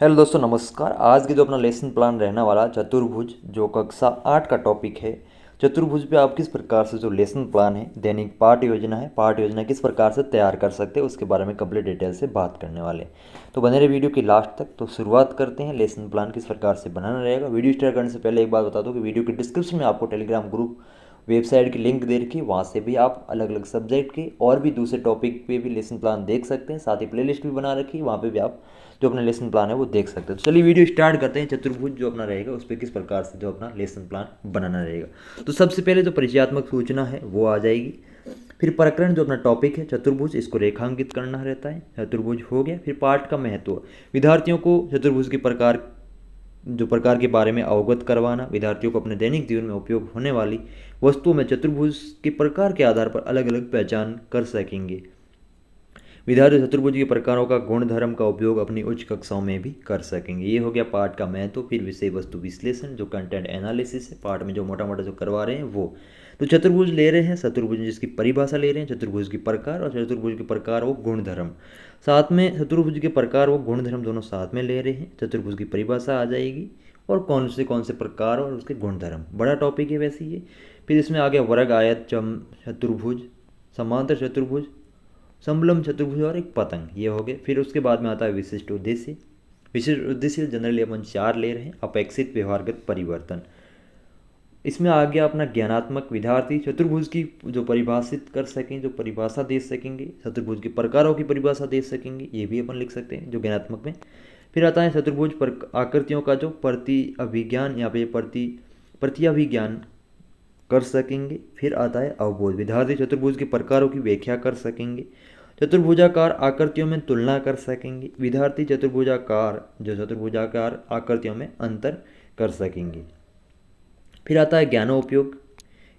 Hello दोस्तों, नमस्कार। आज की जो अपना लेसन प्लान रहने वाला चतुर्भुज, जो कक्षा 8 का टॉपिक है। चतुर्भुज पे आप किस प्रकार से जो लेसन प्लान है, दैनिक पाठ योजना है, पाठ योजना किस प्रकार से तैयार कर सकते हैं, उसके बारे में कंप्लीट डिटेल से बात करने वाले हैं। तो बने रहे वीडियो की लास्ट तक। तो शुरुआत करते हैं, लेसन प्लान किस प्रकार से बनाना रहेगा। वीडियो स्टार्ट करने से पहले एक बात बता दूँ कि वीडियो के डिस्क्रिप्शन में आपको टेलीग्राम ग्रुप वेबसाइट की लिंक दे रखी है, वहाँ से भी आप अलग अलग सब्जेक्ट के और भी दूसरे टॉपिक पे भी लेसन प्लान देख सकते हैं। साथ ही प्लेलिस्ट भी बना रखी है, वहाँ पे भी आप जो अपना लेसन प्लान है वो देख सकते हैं। तो चलिए वीडियो स्टार्ट करते हैं। चतुर्भुज जो अपना रहेगा उस पर किस प्रकार से जो अपना लेसन प्लान बनाना रहेगा। तो सबसे पहले जो परिचयात्मक सूचना है वो आ जाएगी। फिर प्रकरण जो अपना टॉपिक है चतुर्भुज, इसको रेखांकित करना रहता है। चतुर्भुज हो गया। फिर पाठ का महत्व, विद्यार्थियों को चतुर्भुज के प्रकार के बारे में अवगत करवाना। विद्यार्थियों को अपने दैनिक जीवन में उपयोग होने वाली वस्तुओं में चतुर्भुज के प्रकार के आधार पर अलग अलग पहचान कर सकेंगे। विद्यार्थी चतुर्भुज के प्रकारों का गुण धर्म का उपयोग अपनी उच्च कक्षाओं में भी कर सकेंगे। ये हो गया पाठ का महत्व। फिर विषय वस्तु विश्लेषण, जो कंटेंट एनालिसिस है, पाठ में जो मोटा मोटा जो करवा रहे हैं वो। तो चतुर्भुज ले रहे हैं, चतुर्भुज जिसकी परिभाषा ले रहे हैं, चतुर्भुज की प्रकार और चतुर्भुज के प्रकार वो गुण धर्म। साथ में चतुर्भुज के प्रकार वो गुण धर्म दोनों साथ में ले रहे हैं। चतुर्भुज की परिभाषा आ जाएगी और कौन से प्रकार और उसके गुण धर्म। बड़ा टॉपिक है वैसे ये। फिर इसमें आ गया वर्ग, आयत, चतुर्भुज, समांतर चतुर्भुज, समलम चतुर्भुज और एक पतंग। ये हो गए। फिर उसके बाद में आता है विशिष्ट उद्देश्य। विशिष्ट उद्देश्य जनरली अपन 4 ले रहे हैं। अपेक्षित व्यवहारगत परिवर्तन, इसमें आ गया अपना ज्ञानात्मक। विद्यार्थी चतुर्भुज की जो परिभाषित कर सकें, जो परिभाषा दे सकेंगे, चतुर्भुज के प्रकारों की परिभाषा दे सकेंगे, ये भी अपन लिख सकते हैं जो ज्ञानात्मक में। फिर आता है चतुर्भुज पर आकृतियों का जो प्रति अभिज्ञान, यहाँ पे प्रति अभिज्ञान कर सकेंगे। फिर आता है अवबोध, विद्यार्थी चतुर्भुज के प्रकारों की व्याख्या कर सकेंगे। चतुर्भुजाकार आकृतियों में तुलना कर सकेंगे। विद्यार्थी चतुर्भुजाकार आकृतियों में अंतर कर सकेंगे। फिर आता है ज्ञानोपयोग।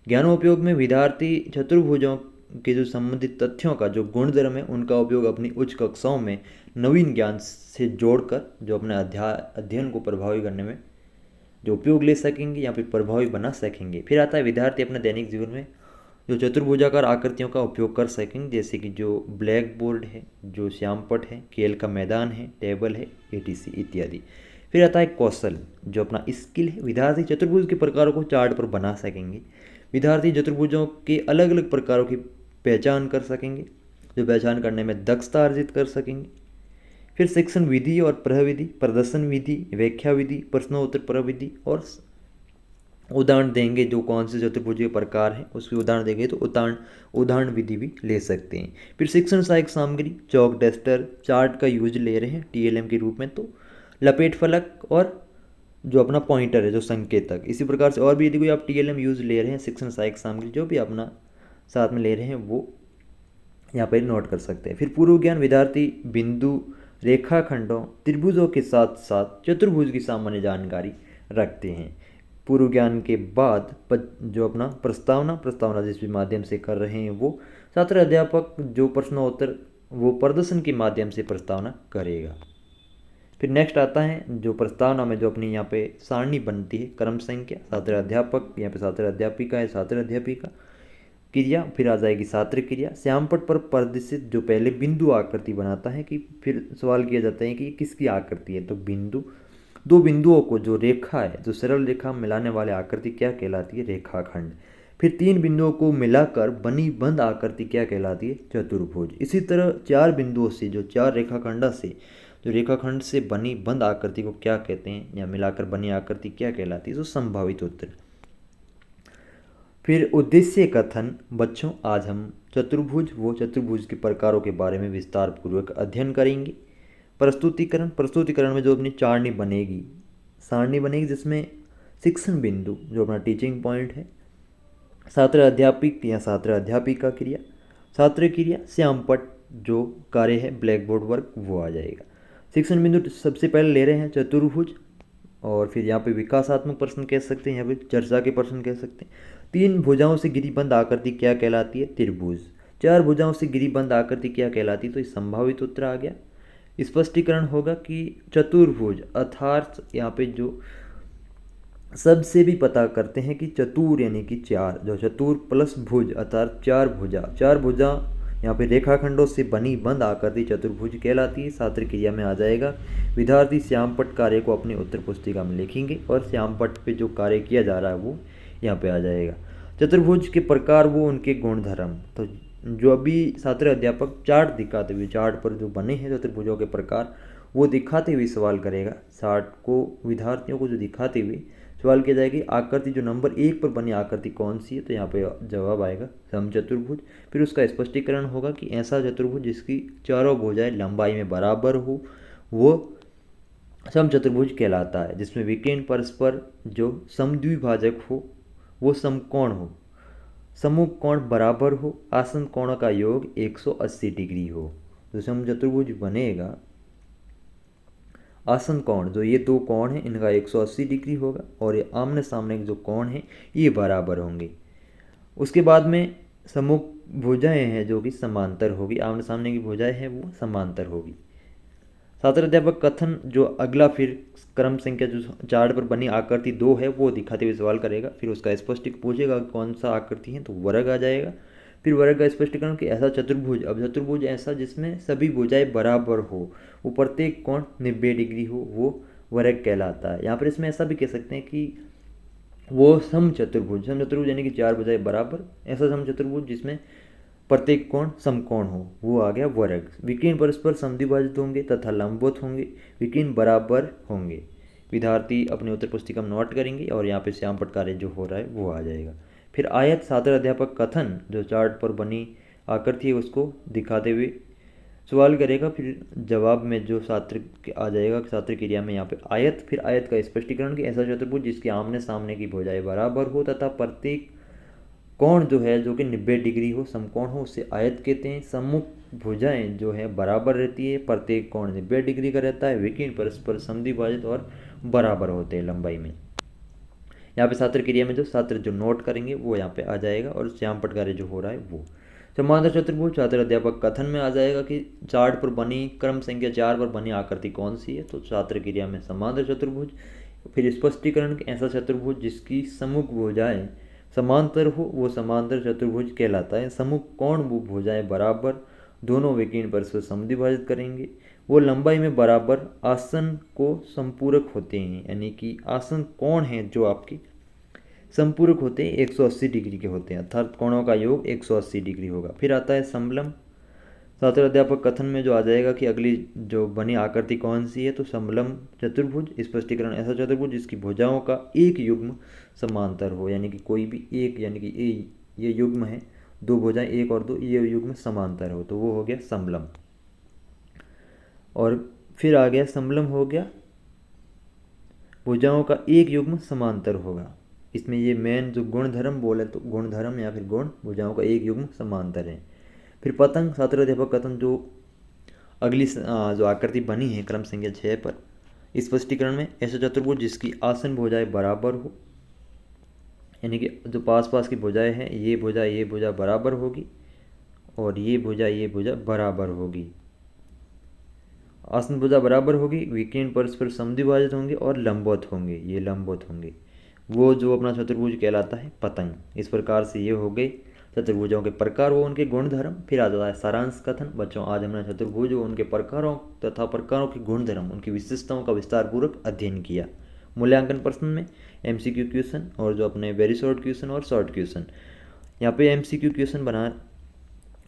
ज्ञानोपयोग में विद्यार्थी चतुर्भुजों के जो संबंधित तथ्यों का जो गुणधर्म है उनका उपयोग अपनी उच्च कक्षाओं में नवीन ज्ञान से जोड़कर जो अपने अध्ययन को प्रभावी करने में जो उपयोग ले सकेंगे या फिर प्रभावी बना सकेंगे। फिर आता है विद्यार्थी अपने दैनिक जीवन में जो चतुर्भुजाकार आकृतियों का उपयोग कर सकेंगे, जैसे कि जो ब्लैक बोर्ड है, जो श्यामपट है, खेल का मैदान है, टेबल है, एटीसी इत्यादि। फिर आता है कौशल, जो अपना स्किल है। विद्यार्थी चतुर्भुज के प्रकारों को चार्ट पर बना सकेंगे। विद्यार्थी चतुर्भुजों के अलग अलग प्रकारों की पहचान कर सकेंगे, जो पहचान करने में दक्षता अर्जित कर सकेंगे। फिर शिक्षण विधि और प्रविधि, प्रदर्शन विधि, व्याख्या विधि, प्रश्नोत्तर प्रविधि और उदाहरण देंगे। जो कौन से चतुर्भुज के प्रकार हैं उसके उदाहरण देंगे, तो उदाहरण विधि भी ले सकते हैं। फिर शिक्षण सहायक सामग्री, चौक, डस्टर, चार्ट का यूज ले रहे हैं टीएलएम के रूप में, तो लपेट फलक और जो अपना पॉइंटर है, जो संकेतक। इसी प्रकार से और भी यदि कोई आप टीएलएम यूज ले रहे हैं, शिक्षण सहायक सामग्री जो भी अपना साथ में ले रहे हैं वो यहाँ पर नोट कर सकते हैं। फिर पूर्व ज्ञान, विद्यार्थी बिंदु, रेखाखंडों, त्रिभुजों के साथ साथ चतुर्भुज की सामान्य जानकारी रखते हैं। पूर्व ज्ञान के बाद जो अपना प्रस्तावना जिस भी माध्यम से कर रहे हैं वो छात्र अध्यापक जो प्रश्नोत्तर वो प्रदर्शन के माध्यम से प्रस्तावना करेगा। फिर नेक्स्ट आता है जो प्रस्तावना में जो अपनी यहाँ पे सारणी बनती है, क्रम संख्या, छात्र अध्यापक, यहाँ पे छात्र अध्यापिका है, छात्र अध्यापिका, क्रिया, फिर आ जाएगी छात्र क्रिया। श्यामपट पर प्रदर्शित जो पहले बिंदु आकृति बनाता है, कि फिर सवाल किया जाता है कि किसकी आकृति है, तो बिंदु। दो बिंदुओं को जो रेखा है, जो सरल रेखा मिलाने वाले आकृति क्या कहलाती है, रेखाखंड। फिर 3 बिंदुओं को मिलाकर बनी बंद आकृति क्या कहलाती है, चतुर्भुज। इसी तरह 4 बिंदुओं से जो 4 रेखाखंड से जो रेखाखंड से बनी बंद आकृति को क्या कहते हैं, या मिलाकर बनी आकृति क्या कहलाती है, तो संभावित उत्तर। फिर उद्देश्य कथन। बच्चों, आज हम चतुर्भुज के प्रकारों के बारे में विस्तार पूर्वक अध्ययन करेंगे। प्रस्तुतिकरण में जो अपनी सारणी बनेगी जिसमें शिक्षण बिंदु जो अपना टीचिंग पॉइंट है, छात्र अध्यापक या छात्र अध्यापिका क्रिया, छात्र क्रिया, श्यामपट जो कार्य है, ब्लैक बोर्ड वर्क, वो आ जाएगा। शिक्षण बिंदु सबसे पहले ले रहे हैं चतुर्भुज, और फिर यहाँ पे विकासात्मक प्रश्न कह सकते हैं, यहाँ पे चर्चा के प्रश्न कह सकते हैं। 3 भुजाओं से घिरीबंद आकृति क्या कहलाती है, त्रिभुज। 4 भुजाओं से घिरीबंद आकृति क्या कहलाती है, तो ये संभावित उत्तर आ गया। स्पष्टीकरण होगा कि चतुर्भुज अर्थात यहाँ पे जो सबसे भी पता करते हैं कि चतुर यानी कि 4, जो चतुर प्लस भुज अर्थात 4 भुजा यहाँ पे रेखाखंडों से बनी बंद आकृति चतुर्भुज कहलाती है। छात्र क्रिया में आ जाएगा विद्यार्थी श्यामपट्ट कार्य को अपनी उत्तर पुस्तिका में लिखेंगे और श्यामपट्ट पे जो कार्य किया जा रहा है वो यहाँ पे आ जाएगा। चतुर्भुज के प्रकार वो उनके गुणधर्म, तो जो अभी छात्र अध्यापक चार्ट दिखाते हुए, चार्ट पर जो बने हैं चतुर्भुजों के प्रकार वो दिखाते हुए सवाल करेगा। चार्ट को विद्यार्थियों को जो दिखाते हुए सवाल किया जाएगा कि आकृति जो नंबर 1 पर बनी आकृति कौन सी है, तो यहाँ पे जवाब आएगा समचतुर्भुज। फिर उसका स्पष्टीकरण होगा कि ऐसा चतुर्भुज जिसकी चारों भुजाएं लंबाई में बराबर हो वो समचतुर्भुज कहलाता है, जिसमें विकीर्ण परस्पर जो समद्विभाजक हो वो समकोण हो, सममुख कोण बराबर हो, आसन कोणों का योग 180 डिग्री हो। तो समचतुर्भुज बनेगा, आसन कोण जो ये दो कोण हैं इनका 180 डिग्री होगा और ये आमने सामने के जो कोण हैं ये बराबर होंगे। उसके बाद में सम्मुख भुजाएं हैं जो कि समांतर होगी, आमने सामने की भुजाएं हैं वो समांतर होगी। छात्र अध्यापक कथन जो अगला फिर क्रम संख्या जो चार्ट पर बनी आकृति 2 है वो दिखाते हुए सवाल करेगा। फिर उसका स्पष्ट पूछेगा कौन सा आकृति है, तो वर्ग आ जाएगा। फिर वर्ग का स्पष्टीकरण कि ऐसा चतुर्भुज, अब चतुर्भुज ऐसा जिसमें सभी भुजाएं बराबर हो, वो प्रत्येक कोण 90 डिग्री हो, वो वर्ग कहलाता है। यहाँ पर इसमें ऐसा भी कह सकते हैं कि वो समचतुर्भुज, समचतुर्भुज यानी कि 4 भुजाएं बराबर, ऐसा समचतुर्भुज जिसमें प्रत्येक कोण समकोण हो, वो आ गया वर्ग। विकीर्ण परस्पर समद्विभाजित होंगे तथा लंबवत होंगे, विकीर्ण बराबर होंगे। विद्यार्थी अपने उत्तर पुस्तिका में नोट करेंगे और यहाँ पे श्यामपट्ट कार्य जो हो रहा है वो आ जाएगा। फिर आयत छात्र अध्यापक कथन जो चार्ट पर बनी आकृति है उसको दिखाते हुए सवाल करेगा। फिर जवाब में जो छात्र आ जाएगा छात्र क्रिया में यहाँ पे आयत, फिर आयत का स्पष्टीकरण कि ऐसा चतुर्भुज जिसके आमने सामने की भुजाएं बराबर हो तथा प्रत्येक कोण जो है जो कि 90 डिग्री हो, समकोण हो, उसे आयत कहते हैं। सम्मुख भुजाएं जो है बराबर रहती है, प्रत्येक कोण 90 डिग्री का रहता है, विकीर्ण परस्पर समद्विभाजित और बराबर होते हैं लंबाई में। यहाँ पे छात्र क्रिया में जो छात्र जो नोट करेंगे वो यहाँ पे आ जाएगा और श्यामपट्ट कार्य जो हो रहा है वो। समांतर चतुर्भुज छात्र अध्यापक कथन में आ जाएगा कि चार्ट पर बनी क्रम संख्या 4 पर बनी आकृति कौन सी है, तो छात्र क्रिया में समांतर चतुर्भुज। फिर स्पष्टीकरण ऐसा चतुर्भुज जिसकी सम्मुख भुजाएं समांतर हो वो समांतर चतुर्भुज कहलाता है। सम्मुख कोण वो भुजाएं बराबर, दोनों विकीर्ण परस्पर समद्विभाजित करेंगे, वो लंबाई में बराबर, आसन को संपूरक होते हैं, यानी कि आसन कोण हैं जो आपके संपूरक होते हैं 180 डिग्री के होते हैं, अर्थात कोणों का योग 180 डिग्री होगा। फिर आता है समलम। छात्र अध्यापक कथन में जो आ जाएगा कि अगली जो बनी आकृति कौन सी है, तो समलम चतुर्भुज। स्पष्टीकरण ऐसा चतुर्भुज जिसकी भुजाओं का एक युग्म समांतर हो, यानी कि कोई भी एक, यानी कि ये युग्म है, दो भुजाएं 1 और 2, ये युग्म समांतर हो, तो वो हो गया समलम। और फिर आ गया समलम हो गया भुजाओं का एक युग्म समांतर होगा। इसमें ये मेन जो गुणधर्म बोले तो गुणधर्म या फिर गुण, भुजाओं का एक युग्म समांतर है। फिर पतंग छात्र अध्यापक कथन जो अगली जो आकृति बनी है क्रम संख्या 6 पर, स्पष्टीकरण में ऐसा चतुर्भुज जिसकी आसन भुजाएं बराबर हो, यानी कि जो पास पास की भुजाएं हैं ये भुजा बराबर होगी और ये भुजा बराबर होगी। आसन भुजा बराबर होगी, विकीर्ण परस्पर समद्विभाजित होंगे और लंबवत होंगे, ये लंबवत होंगे, वो जो अपना चतुर्भुज कहलाता है पतंग। इस प्रकार से ये हो गए चतुर्भुजों के प्रकार वो उनके गुणधर्म। फिर आ जाता है सारांश कथन। बच्चों आज हमने चतुर्भुज व उनके प्रकारों तथा प्रकारों के गुणधर्म, उनकी विशेषताओं का विस्तार पूर्वक अध्ययन किया। मूल्यांकन प्रश्न में MCQ क्वेश्चन और जो अपने वेरी शॉर्ट क्वेश्चन और शॉर्ट क्वेश्चन। यहाँ पे MCQ क्वेश्चन बना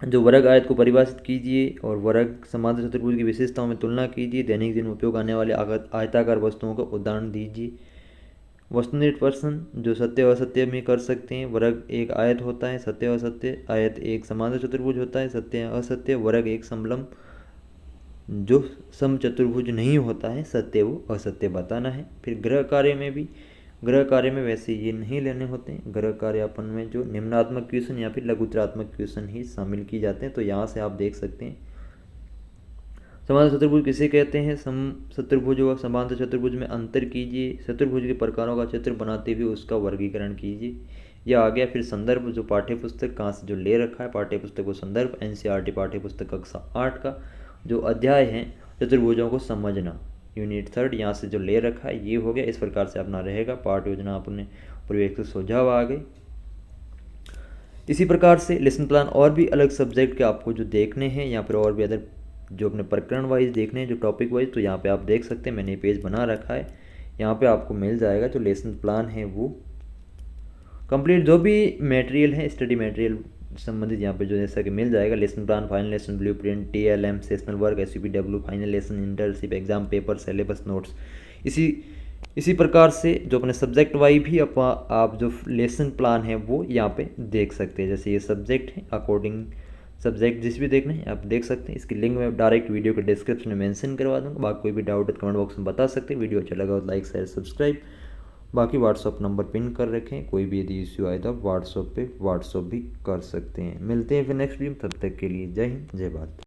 जो वर्ग आयत को परिभाषित कीजिए और वर्ग समांतर चतुर्भुज की विशेषताओं में तुलना कीजिए। दैनिक जीवन में उपयोग आने वाले आयताकार वस्तुओं का उदाहरण दीजिए। वस्तुनिष्ठ प्रश्न जो सत्य और असत्य में कर सकते हैं। वर्ग एक आयत होता है, सत्य और असत्य। आयत एक समांतर चतुर्भुज होता है, सत्य असत्य। वर्ग एक समलम जो समचतुर्भुज नहीं होता है, सत्य वो असत्य बताना है। फिर गृह कार्य में भी, गृह कार्य में वैसे ये नहीं लेने होते हैं। गृह कार्यापन में जो निम्नात्मक क्वेश्चन या फिर लघुतरात्मक क्वेश्चन ही शामिल की जाते हैं, तो यहाँ से आप देख सकते हैं। समांतर चतुर्भुज किसे कहते हैं? समचतुर्भुज व समांतर चतुर्भुज में अंतर कीजिए। चतुर्भुज के प्रकारों का चित्र बनाते हुए उसका वर्गीकरण कीजिए। यह आ गया। फिर संदर्भ जो पाठ्य पुस्तक कहाँ से जो ले रखा है, पाठ्य पुस्तक को संदर्भ NCERT पाठ्य पुस्तक कक्षा 8 का जो अध्याय है चतुर्भुजों को समझना, यूनिट 3 यहाँ से जो ले रखा है ये हो गया। इस प्रकार से अपना रहेगा पाठ योजना अपने पूर्व सुझाव आ गए। इसी प्रकार से लेसन प्लान और भी अलग सब्जेक्ट के आपको जो देखने हैं, यहाँ पर और भी अदर जो अपने प्रकरण वाइज देखने हैं, जो टॉपिक वाइज, तो यहाँ पे आप देख सकते हैं, मैंने ये पेज बना रखा है। यहाँ पे आपको मिल जाएगा जो लेसन प्लान है वो कंप्लीट, जो भी मटेरियल है स्टडी मटेरियल संबंधित यहाँ पे जो जैसा कि मिल जाएगा, lesson plan, final lesson blueprint, TLM, sessional work, SUPW, final lesson, internship, exam paper, syllabus notes. इसी प्रकार से जो अपने सब्जेक्ट वाइज भी आप जो लेसन प्लान है वो यहाँ पे देख सकते हैं। जैसे ये सब्जेक्ट है, अकॉर्डिंग सब्जेक्ट जिस भी देखना है आप देख सकते हैं। इसकी लिंक मैं डायरेक्ट वीडियो के डिस्क्रिप्शन में मेंशन करवा दूँगा। बाकी कोई भी डाउट है कमेंट बॉक्स में बता सकते हैं। वीडियो अच्छा लगा तो लाइक शेयर सब्सक्राइब। बाकी व्हाट्सअप नंबर पिन कर रखें, कोई भी यदि इश्यू आए तो आप व्हाट्सअप पे व्हाट्सअप भी कर सकते हैं। मिलते हैं फिर नेक्स्ट वीडियो में, तब तक के लिए जय हिंद जय भारत।